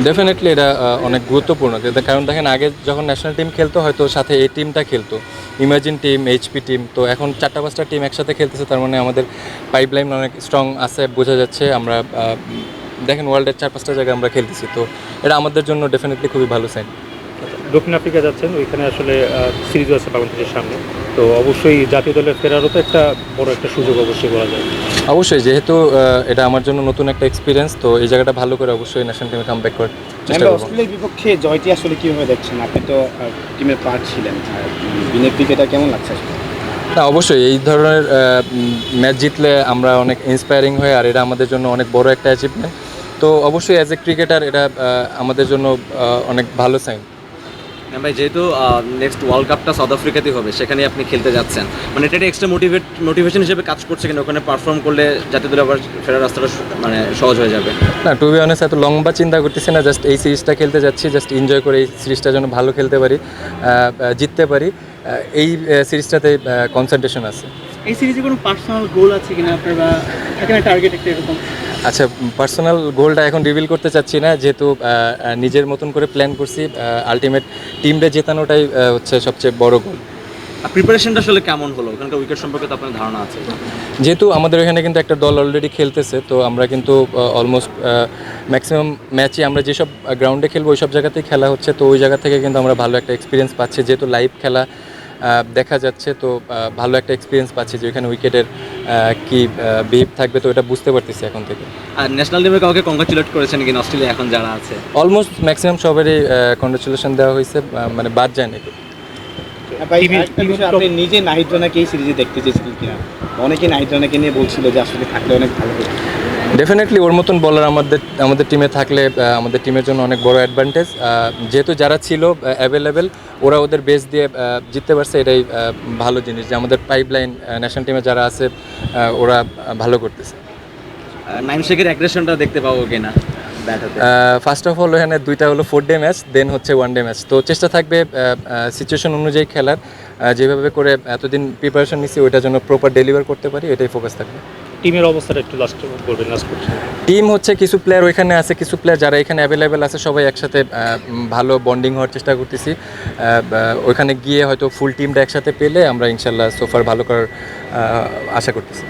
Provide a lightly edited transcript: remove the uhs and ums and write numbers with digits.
Definitely এটা অনেক গুরুত্বপূর্ণ, কারণ দেখেন আগে যখন ন্যাশনাল টিম খেলতো হয়তো সাথে এই টিমটা খেলতো, ইমাজিন টিম, এইচপি টিম, তো এখন 4-5টা টিম একসাথে খেলতেছে, তার মানে আমাদের পাইপলাইন অনেক স্ট্রং আছে বোঝা যাচ্ছে। আমরা দেখেন ওয়ার্ল্ডের 4-5টা জায়গায় আমরা খেলতেছি, তো এটা আমাদের জন্য ডেফিনেটলি খুবই ভালো সাইন। দক্ষিণ আফ্রিকা যাচ্ছেন, ওইখানে আসলে সিরিজও আছে বাংলাদেশের সামনে, তো অবশ্যই জাতীয় দলে ফেরারও তো একটা বড় একটা সুযোগ অবশ্যই বলা যায়। অবশ্যই, যেহেতু এটা আমার জন্য নতুন একটা এক্সপিরিয়েন্স, তো এই জায়গাটা ভালো করে অবশ্যই ন্যাশনাল টিমে কামব্যাক করার চেষ্টা করব। অস্ট্রেলিয়ার বিপক্ষে জয়টি আসলে কীভাবে দেখছেন? আপনি তো টিমের পার্ট ছিলেন, বিনের ক্রিকেটটা কেমন লাগছে আসলে? না, অবশ্যই এই ধরনের ম্যাচ জিতলে আমরা অনেক ইন্সপায়ারিং হই, আর এটা আমাদের জন্য অনেক বড় একটা অ্যাচিভমেন্ট। তো অবশ্যই অ্যাজ এ ক্রিকেটার এটা আমাদের জন্য অনেক ভালো সাইন। হ্যাঁ ভাই, যেহেতু নেক্সট ওয়ার্ল্ড কাপটা সাউথ আফ্রিকাতেই হবে, সেখানে আপনি খেলতে যাচ্ছেন, মানে এটা একটা এক্সট্রা মোটিভেশন হিসেবে কাজ করছে, কিন্তু ওখানে পারফর্ম করলে জাতীয় দলে আবার ফেরার রাস্তাটা মানে সহজ হয়ে যাবে। না, টু বি অনেস্ট এত লম্বা চিন্তা করতেছি না, জাস্ট এই সিরিজটা খেলতে যাচ্ছি, জাস্ট এনজয় করে এই সিরিজটা যেন ভালো খেলতে পারি, জিততে পারি, এই সিরিজটাতে কনসেন্ট্রেশন আছে। এই সিরিজে কোনো পার্সোনাল গোল আছে কিনা আপনার, বা এখানে টার্গেট একটা এরকম? আচ্ছা, পার্সোনাল গোলটা এখন রিভিল করতে চাচ্ছি না, যেহেতু নিজের মতন করে প্ল্যান করছি, আলটিমেট টিমটা জেতানোটাই হচ্ছে সবচেয়ে বড় গোল। প্রিপারেশনটা আসলে কেমন হলো? ওখানকার উইকেট সম্পর্কে তো আপনার ধারণা আছে। যেহেতু আমাদের এখানে কিন্তু একটা দল অলরেডি খেলতেছে, তো আমরা কিন্তু অলমোস্ট ম্যাক্সিমাম ম্যাচই আমরা যেসব গ্রাউন্ডে খেলবো ওই সব জায়গাতেই খেলা হচ্ছে, তো ওই জায়গা থেকে কিন্তু আমরা ভালো একটা এক্সপিরিয়েন্স পাচ্ছি, যেহেতু লাইভ খেলা দেখা যাচ্ছে, তো ভালো একটা এক্সপিরিয়েন্স পাচ্ছি যে ওইখানে উইকেটের কী বিহেভ থাকবে, তো এটা বুঝতে পারতেছি এখন থেকে। আর ন্যাশনাল টিমে কাউকে কংগ্রাচুলেট করেছেন কিনা অস্ট্রেলিয়া এখন যারা আছে? অলমোস্ট ম্যাক্সিমাম সবারই কংগ্রেচুলেশন দেওয়া হয়েছে, মানে বাদ যায় নাকি। আপনি নিজে নাহিদ রানাকে এই সিরিজে দেখতে চেয়েছিলেন কিনা? অনেকে নাহিদ রানাকে নিয়ে বলছিল যে আসলে থাকলে অনেক ভালো হতো। ডেফিনেটলি ওর মতন বলার আমাদের টিমে থাকলে আমাদের টিমের জন্য অনেক বড় অ্যাডভান্টেজ, যেহেতু যারা ছিল অ্যাভেলেবেল ওরা ওদের বেস দিয়ে জিততে পারছে, এটাই ভালো জিনিস যে আমাদের পাইপলাইন ন্যাশনাল টিমে যারা আছে ওরা ভালো করতেছে। নাইম শেখের অ্যাগ্রেশনটা দেখতে পাবো কিনা ব্যাট হাতে? ফার্স্ট অফ অল এখানে দুইটা হলো 4 ডে ম্যাচ, দেন হচ্ছে 1 ডে ম্যাচ, তো চেষ্টা থাকবে সিচুয়েশন অনুযায়ী খেলার, যেভাবে করে এতদিন প্রিপারেশন নিচ্ছি ওইটার জন্য প্রপার ডেলিভার করতে পারি, এটাই ফোকাস থাকবে। টিমের অবস্থাটা একটু লাস্ট করবেন, লাস্ট করছেন। টিম হচ্ছে কিছু প্লেয়ার ওইখানে আছে, কিছু প্লেয়ার যারা এখানে অ্যাভেলেবেল আছে, সবাই একসাথে ভালো বন্ডিং হওয়ার চেষ্টা করতেছি। ওইখানে গিয়ে হয়তো ফুল টিমটা একসাথে পেলে আমরা ইনশাল্লাহ সোফার ভালো করার আশা করতেছি।